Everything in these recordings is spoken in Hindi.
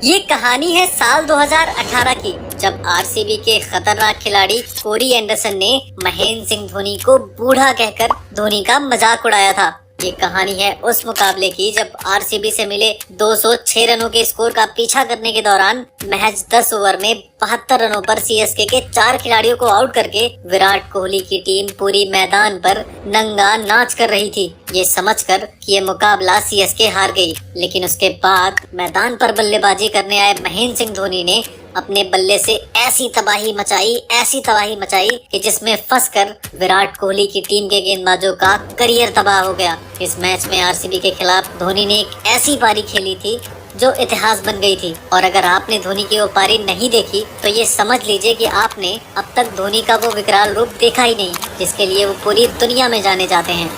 ये कहानी है साल 2018 की, जब आरसीबी के खतरनाक खिलाड़ी कोरी एंडरसन ने महेंद्र सिंह धोनी को बूढ़ा कहकर धोनी का मजाक उड़ाया था। ये कहानी है उस मुकाबले की जब आरसीबी से मिले 206 रनों के स्कोर का पीछा करने के दौरान महज 10 ओवर में 72 रनों पर सीएसके के 4 खिलाड़ियों को आउट करके विराट कोहली की टीम पूरी मैदान पर नंगा नाच कर रही थी, ये समझकर कि ये मुकाबला सीएसके हार गई। लेकिन उसके बाद मैदान पर बल्लेबाजी करने आए महेंद्र सिंह धोनी ने अपने बल्ले से ऐसी तबाही मचाई कि जिसमें फंसकर विराट कोहली की टीम के गेंदबाजों का करियर तबाह हो गया। इस मैच में आरसीबी के खिलाफ धोनी ने एक ऐसी पारी खेली थी जो इतिहास बन गई थी। और अगर आपने धोनी की वो पारी नहीं देखी तो ये समझ लीजिए कि आपने अब तक धोनी का वो विकराल रूप देखा ही नहीं, जिसके लिए वो पूरी दुनिया में जाने जाते हैं।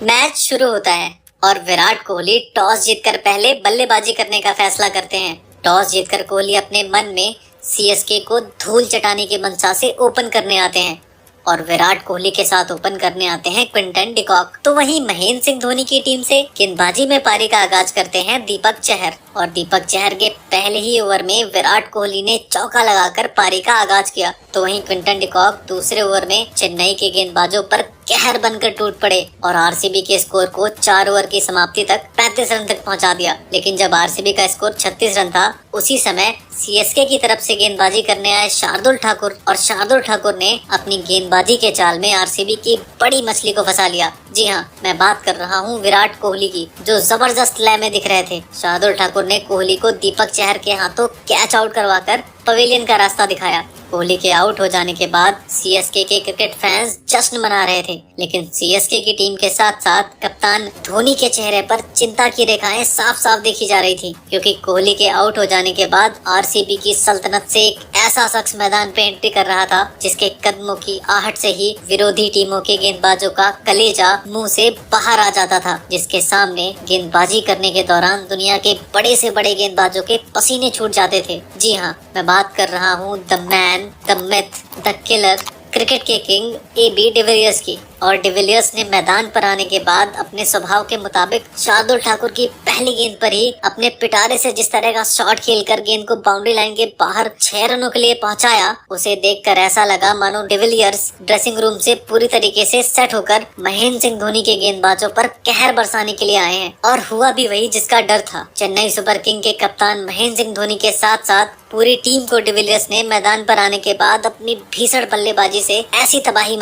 मैच शुरू होता है और विराट कोहली टॉस जीतकर पहले बल्लेबाजी करने का फैसला करते हैं। टॉस जीतकर कोहली अपने मन में सीएसके को धूल चटाने की मंशा से ओपन करने आते हैं और विराट कोहली के साथ ओपन करने आते हैं क्विंटन डी कॉक। तो वहीं महेंद्र सिंह धोनी की टीम से गेंदबाजी में पारी का आगाज करते हैं दीपक चहर, और दीपक चहर के पहले ही ओवर में विराट कोहली ने चौका लगाकर पारी का आगाज किया। तो वहीं क्विंटन डी कॉक दूसरे ओवर में चेन्नई के गेंदबाजों पर कहर बनकर टूट पड़े और आरसीबी के स्कोर को 4 ओवर की समाप्ति तक 35 रन तक पहुंचा दिया। लेकिन जब आरसीबी का स्कोर 36 रन था, उसी समय सीएसके की तरफ से गेंदबाजी करने आए शार्दुल ठाकुर, और शार्दुल ठाकुर ने अपनी गेंदबाजी के चाल में आरसीबी की बड़ी मछली को फंसा लिया। जी हाँ, मैं बात कर रहा हूँ विराट कोहली की, जो जबरदस्त लय में दिख रहे थे। शार्दुल ठाकुर ने कोहली को दीपक चहर के हाथों कैच आउट करवाकर पवेलियन का रास्ता दिखाया। कोहली के आउट हो जाने के बाद सीएसके के क्रिकेट फैंस जश्न मना रहे थे, लेकिन सीएसके की टीम के साथ साथ कप्तान धोनी के चेहरे पर चिंता की रेखाएं साफ साफ देखी जा रही थी, क्योंकि कोहली के आउट हो जाने के बाद आरसीबी की सल्तनत से एक ऐसा शख्स मैदान पे एंट्री कर रहा था जिसके कदमों की आहट से ही विरोधी टीमों के गेंदबाजों का कलेजा मुंह से बाहर आ जाता था, जिसके सामने गेंदबाजी करने के दौरान दुनिया के बड़े से बड़े गेंदबाजों के पसीने छूट जाते थे। जी हाँ, मैं बात कर रहा हूँ the man, the myth, the killer, cricket के किंग एबी डिविलियर्स की। और डिविलियर्स ने मैदान पर आने के बाद अपने स्वभाव के मुताबिक शार्दुल ठाकुर की पहली गेंद पर ही अपने पिटारे से जिस तरह का शॉट खेलकर गेंद को बाउंड्री लाइन के बाहर 6 रनों के लिए पहुंचाया, उसे देखकर ऐसा लगा मानो डिविलियर्स ड्रेसिंग रूम से पूरी तरीके से सेट होकर महेंद्र सिंह धोनी के गेंदबाजों पर कहर बरसाने के लिए आए हैं। और हुआ भी वही जिसका डर था। चेन्नई सुपर किंग के कप्तान महेंद्र सिंह धोनी के साथ साथ पूरी टीम को डिविलियर्स ने मैदान पर आने के बाद अपनी भीषण बल्लेबाजी से ऐसी तबाही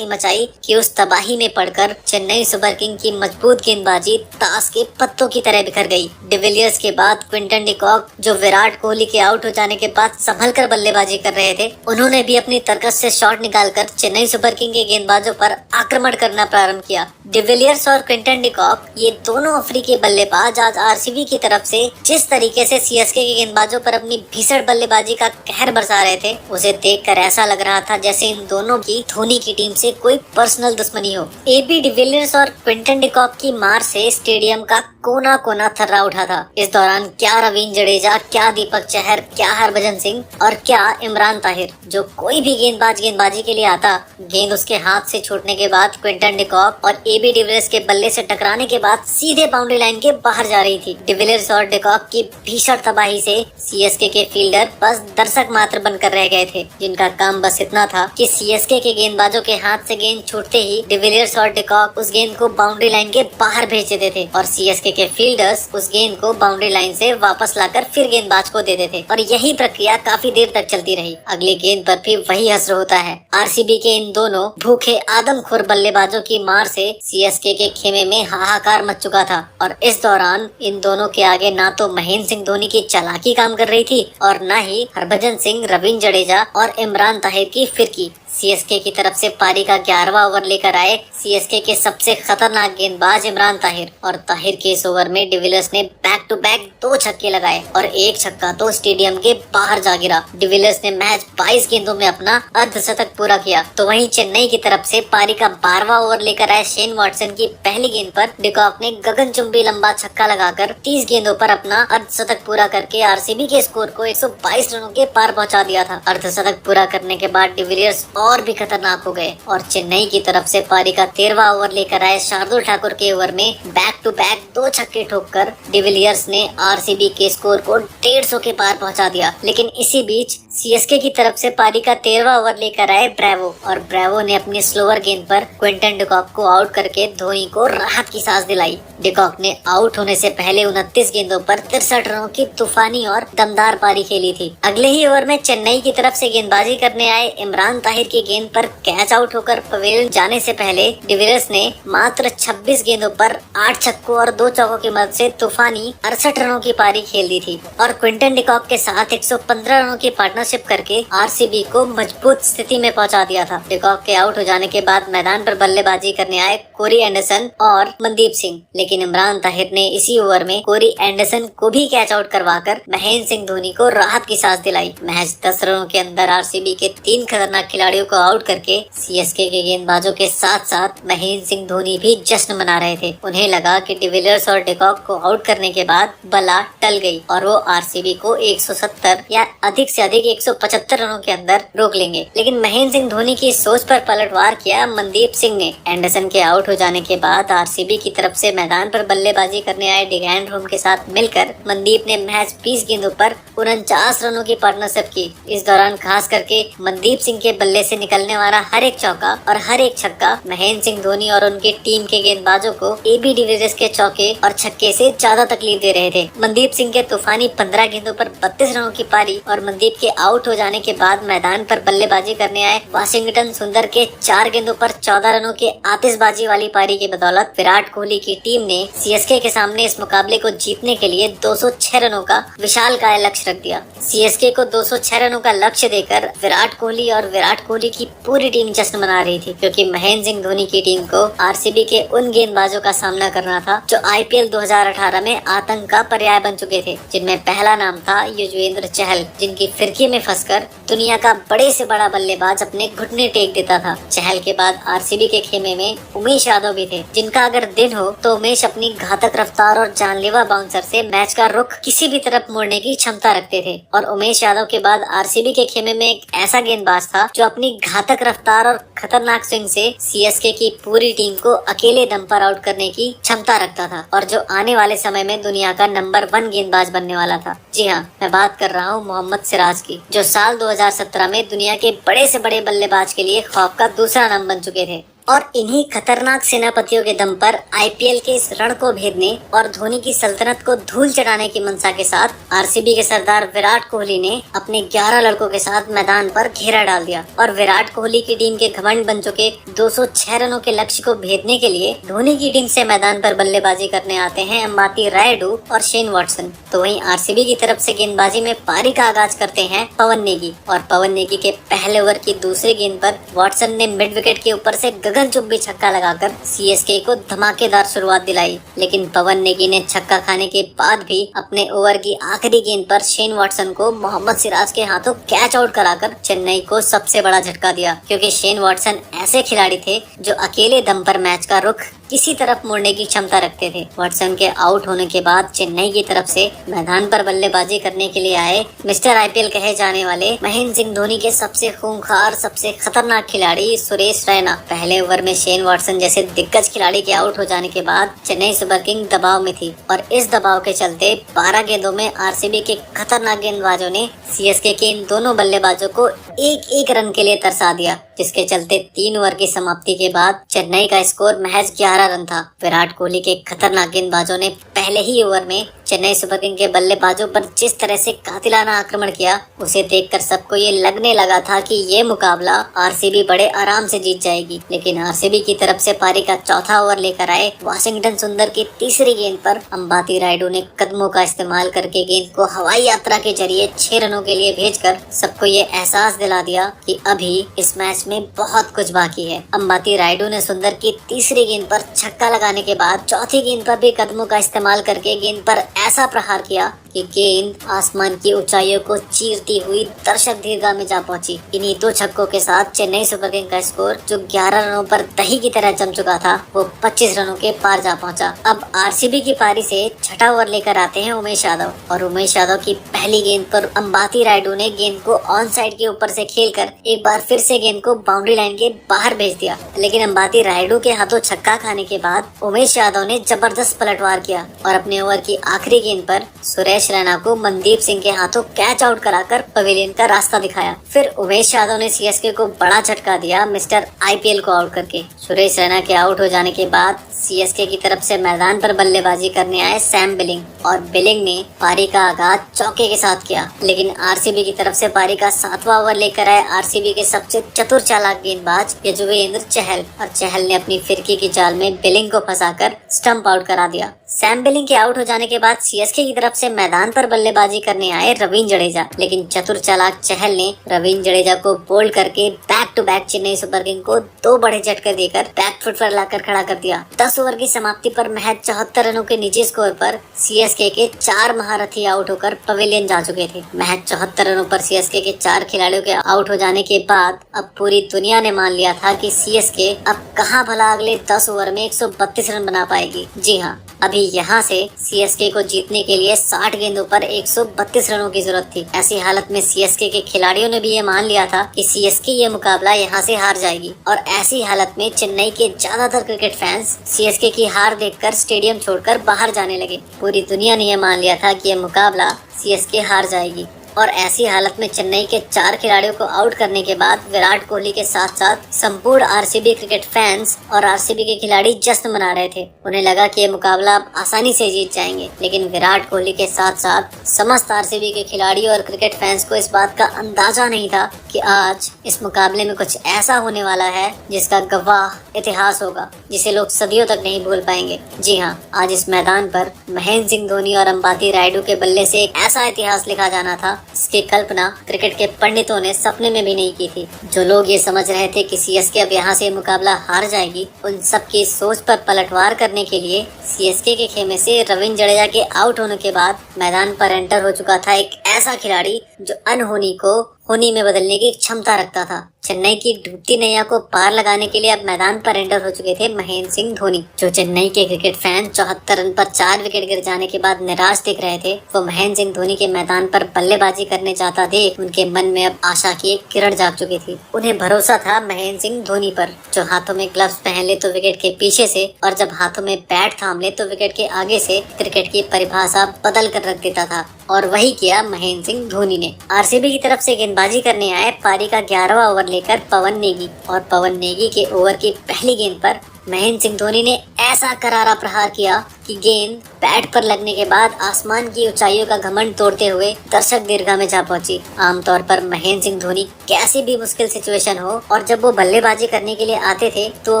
मचाई कि उस तबाही में पड़कर चेन्नई सुपर किंग की मजबूत गेंदबाजी ताश के पत्तों की तरह बिखर गई। डिविलियर्स के बाद क्विंटन डी कॉक, जो विराट कोहली के आउट हो जाने के बाद संभल कर बल्लेबाजी कर रहे थे, उन्होंने भी अपनी तरकस से शॉट निकालकर चेन्नई सुपर किंग के गेंदबाजों पर आक्रमण करना प्रारंभ किया। डिविलियर्स और क्विंटन डी कॉक, ये दोनों अफ्रीकी बल्लेबाज आज आरसीबी की तरफ से जिस तरीके से सीएसके के गेंदबाजों पर अपनी भीषण बल्लेबाजी का कहर बरसा रहे थे, उसे देखकर ऐसा लग रहा था जैसे इन दोनों की धोनी की टीम से कोई पर्सनल दुश्मनी हो। एबी डिविलियर्स और क्विंटन डी कॉक की मार से स्टेडियम का कोना कोना थर्रा उठा था। इस दौरान क्या रवींद्र जडेजा, क्या दीपक चहर, क्या हरभजन सिंह और क्या इमरान ताहिर, जो कोई भी गेंदबाज गेंदबाजी के लिए आता, गेंद उसके हाथ से छूटने के बाद क्विंटन डी कॉक और एबी डिविलियर्स के बल्ले से टकराने के बाद सीधे बाउंड्री लाइन के बाहर जा रही थी। डिविलियर्स और डी कॉक की भीषण तबाही से सीएसके के फील्डर बस दर्शक मात्र बनकर रह गए थे, जिनका काम बस इतना था कि सीएसके के गेंदबाजों के हाथ से गेंद छूटते ही डिविलियर्स और डी कॉक उस गेंद को बाउंड्री लाइन के बाहर भेज देते थे और सीएसके के फील्डर्स उस गेंद को बाउंड्री लाइन से वापस लाकर फिर गेंदबाज को देते थे। और यही प्रक्रिया काफी देर तक चलती रही। अगली गेंद पर भी वही असर होता है। आरसीबी के इन दोनों भूखे आदमखोर बल्लेबाजों की मार से सीएसके के खेमे में हाहाकार मच चुका था और इस दौरान इन दोनों के आगे ना तो महेंद्र सिंह धोनी की चालाकी काम कर रही थी और न ही हरभजन सिंह, रवींद्र जडेजा और इमरान ताहिर की फिरकी। सीएसके की तरफ से पारी का 11वां ओवर लेकर आए सीएसके के सबसे खतरनाक गेंदबाज इमरान ताहिर, और ताहिर के इस ओवर में डिविलियर्स ने बैक टू बैक 2 छक्के लगाए और एक छक्का तो स्टेडियम के बाहर जा गिरा। डिविलियर्स ने मैच 22 गेंदों में अपना अर्धशतक पूरा किया। तो वहीं चेन्नई की तरफ से पारी का 12वां ओवर लेकर आए शेन वॉटसन की पहली गेंद पर डी कॉक ने गगनचुंबी लंबा छक्का लगाकर 30 गेंदों पर अपना अर्धशतक पूरा करके आरसीबी के स्कोर को 122 रनों के पार पहुंचा दिया था। अर्धशतक पूरा करने के बाद डिविलियर्स और भी खतरनाक हो गए और चेन्नई की तरफ से पारी का 13वां ओवर लेकर आए शार्दुल ठाकुर के ओवर में बैक टू बैक 2 छक्के ठोककर डिविलियर्स ने आरसीबी के स्कोर को 150 के पार पहुंचा दिया। लेकिन इसी बीच सीएसके की तरफ से पारी का 13वां ओवर लेकर आए ब्रेवो, और ब्रेवो ने अपनी स्लोअर गेंद पर क्विंटन डिकॉक को आउट करके धोनी को राहत की सांस दिलाई। डिकॉक ने आउट होने से पहले 29 गेंदों पर 63 रनों की तूफानी और दमदार पारी खेली थी। अगले ही ओवर में चेन्नई की तरफ से गेंदबाजी करने आए इमरान ताहिर की गेंद पर कैच आउट होकर पवेलियन जाने से पहले डिविलियर्स ने मात्र 26 गेंदों पर 8 छक्कों और 2 चौकों की मदद से तूफानी 68 रनों की पारी खेल दी थी और क्विंटन डिकॉक के साथ 115 रनों की पार्टनरशिप करके आरसीबी को मजबूत स्थिति में पहुंचा दिया था। डिकॉक के आउट हो जाने के बाद मैदान पर बल्लेबाजी करने आए कोरी एंडरसन और मनदीप सिंह, लेकिन इमरान ताहिर ने इसी ओवर में कोरी एंडरसन को भी कैच आउट करवाकर महेंद्र सिंह धोनी को राहत की सांस दिलाई। महज 10 रनों के अंदर आरसीबी के 3 खतरनाक खिलाड़ियों को आउट करके सीएसके के गेंदबाजों के साथ साथ महेंद्र सिंह धोनी भी जश्न मना रहे थे। उन्हें लगा कि डिविलियर्स और डिकॉक को आउट करने के बाद बला टल गई और वो आरसीबी को 170 या अधिक से अधिक 175 रनों के अंदर रोक लेंगे। लेकिन महेंद्र सिंह धोनी की सोच पर पलटवार किया मनदीप सिंह ने। एंडरसन के आउट हो जाने के बाद आरसीबी की तरफ से मैदान पर बल्लेबाजी करने आए डिगैन रूम के साथ मिलकर मनदीप ने महज 20 गेंदों पर 49 रनों की पार्टनरशिप की। इस दौरान खास करके मनदीप सिंह के बल्ले से निकलने वाला हर एक चौका और हर एक छक्का महेंद्र सिंह धोनी और उनकी टीम के गेंदबाजों को एबी डिविलियर्स के चौके और छक्के से ज्यादा तकलीफ दे रहे थे। मनदीप सिंह के तूफानी 15 गेंदों पर 32 रनों की पारी और मनदीप के आउट हो जाने के बाद मैदान पर बल्लेबाजी करने आए वाशिंगटन सुंदर के 4 गेंदों पर 14 रनों के आतिशबाजी वाली पारी की बदौलत विराट कोहली की टीम ने सीएसके के सामने इस मुकाबले को जीतने के लिए 206 रनों का विशालकाय लक्ष्य रख दिया। सीएसके को 206 रनों का लक्ष्य देकर विराट कोहली और विराट कोहली की पूरी टीम जश्न मना रही थी, क्योंकि महेंद्र सिंह धोनी की टीम को आरसीबी के उन गेंदबाजों का सामना करना था जो आईपीएल 2018 में आतंक का पर्याय बन चुके थे, जिनमें पहला नाम था युजवेंद्र चहल, जिनकी फिरकी में फंसकर दुनिया का बड़े से बड़ा बल्लेबाज अपने घुटने टेक देता था। चहल के बाद आरसीबी के खेमे में उमेश यादव भी थे, जिनका अगर दिन हो तो उमेश अपनी घातक रफ्तार और जानलेवा बाउंसर से मैच का रुख किसी भी तरफ मोड़ने की क्षमता रखते थे। और उमेश यादव के बाद आरसीबी के खेमे में एक ऐसा गेंदबाज था जो अपनी घातक रफ्तार और खतरनाक स्विंग से सीएसके की पूरी टीम को अकेले दम पर आउट करने की क्षमता रखता था और जो आने वाले समय में दुनिया का नंबर 1 गेंदबाज बनने वाला था। जी हाँ, मैं बात कर रहा हूँ मोहम्मद सिराज की, जो साल 2017 में दुनिया के बड़े से बड़े बल्लेबाज के लिए खौफ का दूसरा नाम बन चुके थे। और इन्हीं खतरनाक सेनापतियों के दम पर आईपीएल के इस रण को भेदने और धोनी की सल्तनत को धूल चढ़ाने की मंशा के साथ आरसीबी के सरदार विराट कोहली ने अपने 11 लड़कों के साथ मैदान पर घेरा डाल दिया और विराट कोहली की टीम के घमंड बन चुके 206 रनों के लक्ष्य को भेदने के लिए धोनी की टीम से मैदान पर बल्लेबाजी करने आते हैं अंबाती रायडू और शेन वॉटसन। तो वहीं आरसीबी की तरफ से गेंदबाजी में पारी का आगाज करते हैं पवन नेगी, और पवन नेगी के पहले ओवर की दूसरी गेंद पर वॉटसन ने मिड विकेट के ऊपर से गगनचुंबी छक्का लगाकर सीएसके को धमाकेदार शुरुआत दिलाई। लेकिन पवन नेगी ने छक्का खाने के बाद भी अपने ओवर की आखिरी गेंद पर शेन वॉटसन को मोहम्मद सिराज के हाथों कैच आउट कराकर चेन्नई को सबसे बड़ा झटका दिया, क्योंकि शेन वॉटसन ऐसे खिलाड़ी थे जो अकेले दम पर मैच का रुख किसी तरफ मोड़ने की क्षमता रखते थे। वॉटसन के आउट होने के बाद चेन्नई की तरफ से मैदान पर बल्लेबाजी करने के लिए आए मिस्टर आईपीएल कहे जाने वाले महेंद्र सिंह धोनी के सबसे खूंखार, सबसे खतरनाक खिलाड़ी सुरेश रैना। पहले ओवर में शेन वॉटसन जैसे दिग्गज खिलाड़ी के आउट हो जाने के बाद चेन्नई सुपर किंग दबाव में थी और इस दबाव के चलते 12 गेंदों में आरसीबी के खतरनाक गेंदबाजों ने सीएसके के इन दोनों बल्लेबाजों को एक रन के लिए तरसा दिया, जिसके चलते 3 ओवर की समाप्ति के बाद चेन्नई का स्कोर महज 11 रन था। विराट कोहली के खतरनाक गेंदबाजों ने पहले ही ओवर में चेन्नई सुपर किंग के बल्लेबाजों पर जिस तरह से कातिलाना आक्रमण किया, उसे देखकर सबको ये लगने लगा था कि ये मुकाबला आरसीबी बड़े आराम से जीत जाएगी। लेकिन आरसीबी की तरफ से पारी का चौथा ओवर लेकर आए वाशिंगटन सुंदर की तीसरी गेंद पर अंबाती रायडू ने कदमों का इस्तेमाल करके गेंद को हवाई यात्रा के जरिए 6 रनों के लिए भेजकर सबको ये एहसास दिला दिया कि अभी इस मैच में बहुत कुछ बाकी है। अंबाती रायडू ने सुंदर की तीसरी गेंद पर छक्का लगाने के बाद चौथी गेंद पर भी कदमों का इस्तेमाल करके गेंद पर ऐसा प्रहार किया कि गेंद आसमान की ऊंचाइयों को चीरती हुई दर्शक दीर्घा में जा पहुंची। इन्हीं 2 छक्कों के साथ चेन्नई सुपर किंग का स्कोर जो 11 रनों पर दही की तरह जम चुका था वो 25 रनों के पार जा पहुंचा। अब आरसीबी की पारी से छठा ओवर लेकर आते हैं उमेश यादव, और उमेश यादव की पहली गेंद पर अंबाती रायडू ने गेंद को ऑन साइड के ऊपर से खेलकर एक बार फिर से गेंद को बाउंड्री लाइन के बाहर भेज दिया। लेकिन अंबाती रायडू के हाथों छक्का खाने के बाद उमेश यादव ने जबरदस्त पलटवार किया और अपने ओवर की आखिरी गेंद पर सुरेश रैना को मनदीप सिंह के हाथों कैच आउट कराकर पवेलियन का रास्ता दिखाया। फिर उमेश यादव ने सीएसके को बड़ा झटका दिया मिस्टर आईपीएल को आउट करके। सुरेश रैना के आउट हो जाने के बाद सीएसके की तरफ से मैदान पर बल्लेबाजी करने आए सैम बिलिंग, और बिलिंग ने पारी का आगाज चौके के साथ किया। लेकिन आरसीबी की तरफ से पारी का 7वां ओवर लेकर आए आरसीबी के सबसे चतुर चालाक गेंदबाज यजुवेंद्र चहल, और चहल ने अपनी फिरकी की जाल में बिलिंग को फंसाकर स्टंप आउट करा दिया। सैम बिलिंग के आउट हो जाने के बाद सीएसके की तरफ से मैदान पर बल्लेबाजी करने आए रवींद्र जडेजा, लेकिन चतुर चालाक चहल ने रवींद्र जडेजा को बोल्ड करके back to back Chennai super king को 2 बड़े झटके देकर बैक फुट पर लाकर खड़ा कर दिया। 10 ओवर की समाप्ति पर महज 74 रनों के निजी स्कोर पर सीएसके के 4 महारथी आउट होकर पवेलियन जा चुके थे। महज 74 रनों पर सीएसके के 4 खिलाड़ियों के आउट हो जाने के बाद अब पूरी दुनिया ने मान लिया था कि सीएसके अब कहां भला अगले 10 ओवर में 132 रन बना पाएगी। जी हाँ, अभी यहाँ से सीएसके को जीतने के लिए 60 गेंदों पर 132 रनों की जरूरत थी। ऐसी हालत में सीएसके के खिलाड़ियों ने भी ये मान लिया था कि सीएसके ये मुकाबला यहाँ से हार जाएगी, और ऐसी हालत में चेन्नई के ज्यादातर क्रिकेट फैंस सीएसके की हार देखकर स्टेडियम छोड़कर बाहर जाने लगे। पूरी दुनिया ने यह मान लिया था कि यह मुकाबला सीएसके हार जाएगी, और ऐसी हालत में चेन्नई के 4 खिलाड़ियों को आउट करने के बाद विराट कोहली के साथ साथ संपूर्ण आरसीबी क्रिकेट फैंस और आरसीबी के खिलाड़ी जश्न मना रहे थे। उन्हें लगा कि ये मुकाबला अब आसानी से जीत जाएंगे, लेकिन विराट कोहली के साथ साथ समस्त आरसीबी के खिलाड़ी और क्रिकेट फैंस को इस बात का अंदाजा नहीं था कि आज इस मुकाबले में कुछ ऐसा होने वाला है जिसका गवाह इतिहास होगा, जिसे लोग सदियों तक नहीं भूल पाएंगे। जी हाँ, आज इस मैदान पर महेंद्र सिंह धोनी और अंबाती रायडू के बल्ले से एक ऐसा इतिहास लिखा जाना था जिसकी कल्पना क्रिकेट के पंडितों ने सपने में भी नहीं की थी। जो लोग ये समझ रहे थे कि सीएसके अब यहाँ से मुकाबला हार जाएगी, उन सब की सोच पर पलटवार करने के लिए सीएसके के खेमे से रवींद्र जडेजा के आउट होने के बाद मैदान पर एंटर हो चुका था एक ऐसा खिलाड़ी जो अनहोनी को होनी में बदलने की क्षमता रखता था। चेन्नई की डूबती नैया को पार लगाने के लिए अब मैदान पर एंटर हो चुके थे महेंद्र सिंह धोनी। जो चेन्नई के क्रिकेट फैन 74 रन पर 4 विकेट गिर जाने के बाद निराश दिख रहे थे, वो महेंद्र सिंह धोनी के मैदान पर बल्लेबाजी करने जाता देख उनके मन में अब आशा की एक किरण जाग चुकी थी। उन्हें भरोसा था महेंद्र सिंह धोनी पर, जो हाथों में ग्लव्स पहन ले तो विकेट के पीछे से, और जब हाथों में बैट थाम ले तो विकेट के आगे से क्रिकेट की परिभाषा बदल कर रख देता था। और वही किया महेंद्र सिंह धोनी ने। आरसीबी की तरफ से गेंदबाजी करने आए पारी का 11वां ओवर लेकर पवन नेगी, और पवन नेगी के ओवर की पहली गेंद पर महेंद्र सिंह धोनी ने ऐसा करारा प्रहार किया कि गेंद बैट पर लगने के बाद आसमान की ऊंचाइयों का घमंड तोड़ते हुए दर्शक दीर्घा में जा पहुंची। आमतौर पर महेंद्र सिंह धोनी कैसी भी मुश्किल सिचुएशन हो और जब वो बल्लेबाजी करने के लिए आते थे तो वो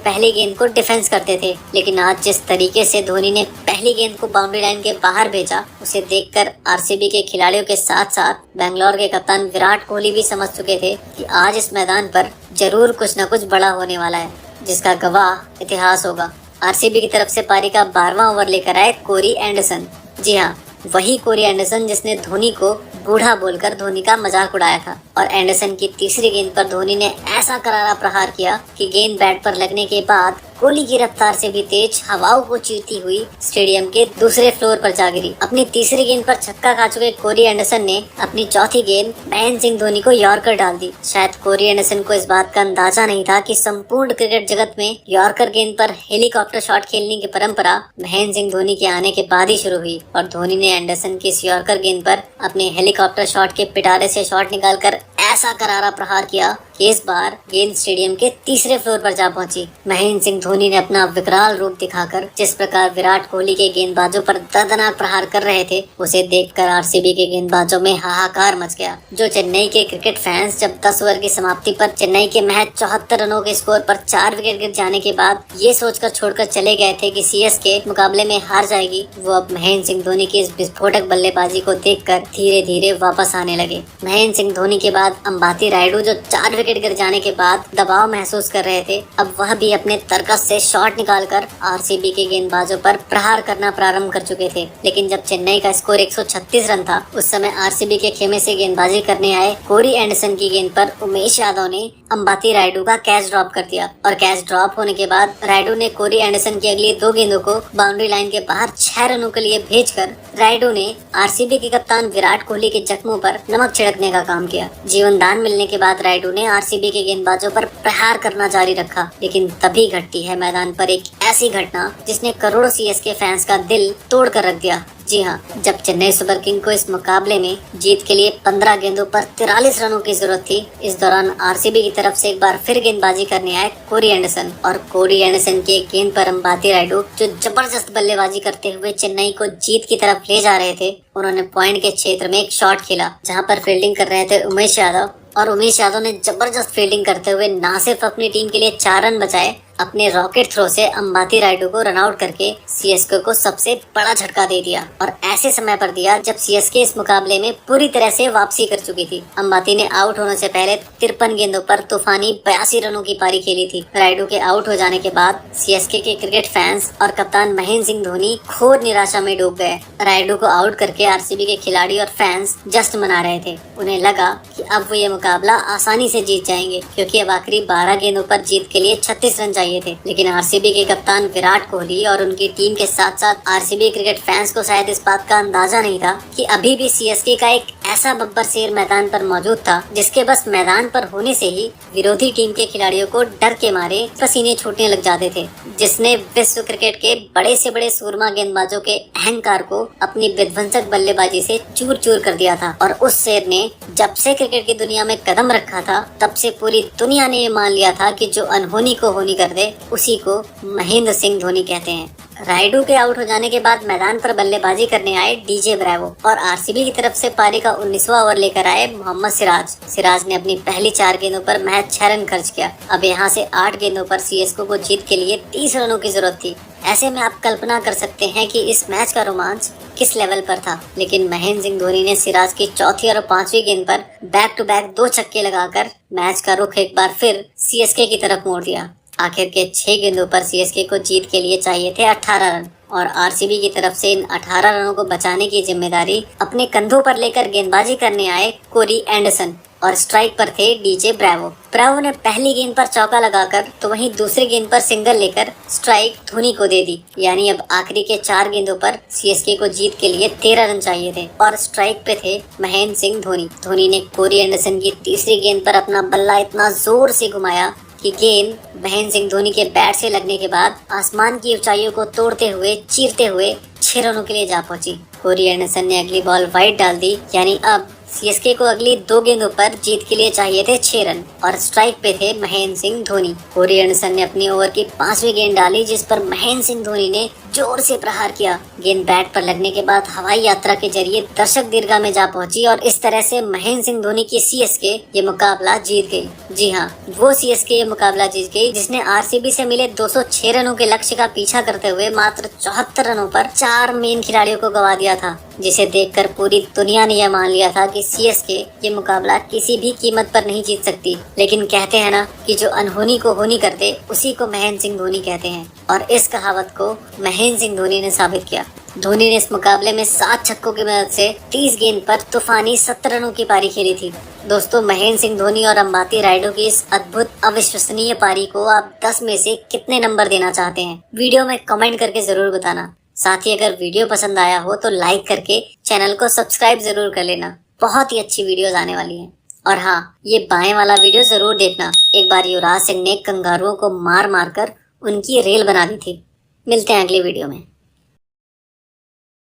पहली गेंद को डिफेंस करते थे, लेकिन आज जिस तरीके से धोनी ने पहली गेंद को बाउंड्री लाइन के बाहर भेजा, उसे देखकर आरसीबी के खिलाड़ियों के साथ साथ बेंगलोर के कप्तान विराट कोहली भी समझ चुके थे कि आज इस मैदान पर जरूर कुछ न कुछ बड़ा होने वाला है, जिसका गवाह इतिहास होगा। आरसीबी की तरफ से पारी का 12वां ओवर लेकर आए कोरी एंडरसन। जी हाँ, वही कोरी एंडरसन जिसने धोनी को बूढ़ा बोलकर धोनी का मजाक उड़ाया था। और एंडरसन की तीसरी गेंद पर धोनी ने ऐसा करारा प्रहार किया कि गेंद बैट पर लगने के बाद कोहली की रफ्तार से भी तेज हवाओं को चीरती हुई स्टेडियम के दूसरे फ्लोर पर जा गिरी। अपनी तीसरी गेंद पर छक्का खा चुके कोरी एंडरसन ने अपनी चौथी गेंद महेंद्र सिंह धोनी को यॉर्कर डाल दी। शायद कोरी एंडरसन को इस बात का अंदाजा नहीं था कि संपूर्ण क्रिकेट जगत में यॉर्कर गेंद पर हेलीकॉप्टर शॉट खेलने की परंपरा महेंद्र सिंह धोनी के आने के बाद ही शुरू हुई, और धोनी ने एंडरसन की इस यॉर्कर गेंद पर अपने हेलीकॉप्टर शॉट के पिटारे से शॉट निकालकर ऐसा करारा प्रहार किया कि इस बार गेंद स्टेडियम के तीसरे फ्लोर पर जा पहुंची। महेंद्र सिंह धोनी ने अपना विकराल रूप दिखाकर जिस प्रकार विराट कोहली के गेंदबाजों पर दर्दनाक प्रहार कर रहे थे, उसे देखकर आरसीबी के गेंदबाजों में हाहाकार मच गया। जो चेन्नई के क्रिकेट फैंस जब 10 ओवर की समाप्ति पर चेन्नई के महज 74 रनों के स्कोर पर 4 विकेट गिर जाने के बाद ये सोचकर छोड़कर चले गए थे कि सीएसके मुकाबले में हार जाएगी, वो अब महेंद्र सिंह धोनी की इस विस्फोटक बल्लेबाजी को देखकर धीरे धीरे वापस आने लगे। महेंद्र सिंह धोनी के बाद अंबाती रायडू जो 4 विकेट गिर जाने के बाद दबाव महसूस कर रहे थे, अब वह भी अपने तरकस से शॉट निकालकर आरसीबी के गेंदबाजों पर प्रहार करना प्रारंभ कर चुके थे। लेकिन जब चेन्नई का स्कोर 136 रन था, उस समय आरसीबी के खेमे से गेंदबाजी करने आए कोरी एंडरसन की गेंद पर उमेश यादव ने अंबाती रायडू का कैच ड्रॉप कर दिया और कैच ड्रॉप होने के बाद रायडू ने कोरी एंडरसन की अगली 2 गेंदों को बाउंड्री लाइन के बाहर 6 रनों के लिए भेजकर रायडू ने आरसीबी के कप्तान विराट कोहली के जख्मों पर नमक छिड़कने का काम किया। जीवन दान मिलने के बाद रायडू ने आरसीबी के गेंदबाजों पर प्रहार करना जारी रखा, लेकिन तभी घटती है मैदान पर एक ऐसी घटना जिसने करोड़ों सीएसके फैंस का दिल तोड़ कर रख दिया। जी हाँ, जब चेन्नई सुपर किंग को इस मुकाबले में जीत के लिए 15 गेंदों पर 43 रनों की जरूरत थी, इस दौरान आरसीबी की तरफ से एक बार फिर गेंदबाजी करने आए कोरी एंडरसन और कोरी एंडरसन की एक गेंद पर अंबाती रायडू जो जबरदस्त बल्लेबाजी करते हुए चेन्नई को जीत की तरफ ले जा रहे थे, उन्होंने पॉइंट के क्षेत्र में एक शॉट खेला जहाँ पर फील्डिंग कर रहे थे उमेश यादव, और उमेश यादव ने जबरदस्त फील्डिंग करते हुए न सिर्फ अपनी टीम के लिए 4 रन बचाए, अपने रॉकेट थ्रो से अंबाती रायडू को रन आउट करके सीएसके को सबसे बड़ा झटका दे दिया और ऐसे समय पर दिया जब सीएसके इस मुकाबले में पूरी तरह से वापसी कर चुकी थी। अंबाती ने आउट होने से पहले 53 गेंदों पर तूफानी 82 रनों की पारी खेली थी। रायडू के आउट हो जाने के बाद सीएसके के क्रिकेट फैंस और कप्तान महेंद्र सिंह धोनी घोर निराशा में डूब गए। रायडू को आउट करके आरसीबी के खिलाड़ी और फैंस जश्न मना रहे थे। उन्हें लगा कि अब वो ये मुकाबला आसानी से जीत जाएंगे, क्योंकि अब आखिरी 12 गेंदों पर जीत के लिए 36 रन चाहिए थे। लेकिन आरसीबी के कप्तान विराट कोहली और उनकी टीम के साथ साथ आरसीबी क्रिकेट फैंस को शायद इस बात का अंदाजा नहीं था कि अभी भी सीएसके का एक ऐसा बब्बर शेर मैदान पर मौजूद था जिसके बस मैदान पर होने से ही विरोधी टीम के खिलाड़ियों को डर के मारे पसीने छूटने लग जाते थे, जिसने विश्व क्रिकेट के बड़े से बड़े सूरमा गेंदबाजों के अहंकार को अपनी विध्वंसक बल्लेबाजी से चूर चूर कर दिया था। और उस शेर ने जब से क्रिकेट की दुनिया में कदम रखा था, तब से पूरी दुनिया ने ये मान लिया था कि जो अनहोनी को होनी कर दे उसी को महेंद्र सिंह धोनी कहते हैं। रायडू के आउट हो जाने के बाद मैदान पर बल्लेबाजी करने आए डीजे ब्रावो और आरसीबी की तरफ से पारी का 19वां ओवर लेकर आए मोहम्मद सिराज ने अपनी पहली 4 गेंदों पर महज 6 रन खर्च किया। अब यहां से 8 गेंदों पर सीएसके को जीत के लिए 30 रनों की जरूरत थी। ऐसे में आप कल्पना कर सकते हैं कि इस मैच का रोमांच किस लेवल पर था। लेकिन महेंद्र सिंह धोनी ने सिराज की चौथी और 5वीं गेंद पर बैक टू बैक 2 छक्के लगाकर मैच का रुख एक बार फिर सीएसके की तरफ मोड़ दिया। आखिर के 6 गेंदों पर सीएसके को जीत के लिए चाहिए थे 18 रन और आरसीबी की तरफ से इन 18 रनों को बचाने की जिम्मेदारी अपने कंधों पर लेकर गेंदबाजी करने आए कोरी एंडरसन और स्ट्राइक पर थे डीजे ब्रावो ने पहली गेंद पर चौका लगाकर तो वहीं दूसरी गेंद पर सिंगल लेकर स्ट्राइक धोनी को दे दी। यानी अब आखिरी के 4 गेंदों पर सीएसके को जीत के लिए 13 रन चाहिए थे और स्ट्राइक पे थे महेंद्र सिंह धोनी ने कोरी एंडरसन की तीसरी गेंद पर अपना बल्ला इतना जोर से घुमाया कि गेंद महेंद्र सिंह धोनी के बैट से लगने के बाद आसमान की ऊंचाइयों को तोड़ते हुए चीरते हुए 6 रनों के लिए जा पहुंची। कोरी एंडरसन ने अगली बॉल वाइड डाल दी। यानी अब सीएसके को अगली 2 गेंदों पर जीत के लिए चाहिए थे 6 रन और स्ट्राइक पे थे महेंद्र सिंह धोनी। कोरी एंडरसन ने अपनी ओवर की 5वीं गेंद डाली, जिस पर महेंद्र सिंह धोनी ने जोर से प्रहार किया। गेंद बैट पर लगने के बाद हवाई यात्रा के जरिए दर्शक दीर्घा में जा पहुंची और इस तरह से महेंद्र सिंह धोनी की सीएसके ये मुकाबला जीत गई। जी हाँ, वो सीएसके ये मुकाबला जीत गई जिसने आरसीबी से मिले 206 रनों के लक्ष्य का पीछा करते हुए मात्र 74 रनों पर 4 मेन खिलाड़ियों को गवा दिया था, जिसे देखकर पूरी दुनिया ने यह मान लिया था कि सीएसके ये मुकाबला किसी भी कीमत पर नहीं जीत सकती। लेकिन कहते हैं ना कि जो अनहोनी को होनी कर दे उसी को महेंद्र सिंह धोनी कहते हैं, और इस कहावत को महेंद्र सिंह धोनी ने साबित किया। धोनी ने इस मुकाबले में 7 छक्कों की मदद से 30 गेंद पर तूफानी 70 रनों की पारी खेली थी। दोस्तों, महेंद्र सिंह धोनी और अंबाती रायडू की इस अद्भुत अविश्वसनीय पारी को आप 10 में से कितने नंबर देना चाहते हैं? वीडियो में कमेंट करके जरूर बताना। साथ ही अगर वीडियो पसंद आया हो तो लाइक करके चैनल को सब्सक्राइब जरूर कर लेना। बहुत ही अच्छी वीडियोस आने वाली हैं। और हाँ, ये बाएं वाला वीडियो जरूर देखना। एक बार युवराज सिंह ने कंगारुओं को मार मार कर उनकी रेल बना दी थी। मिलते हैं अगली वीडियो में।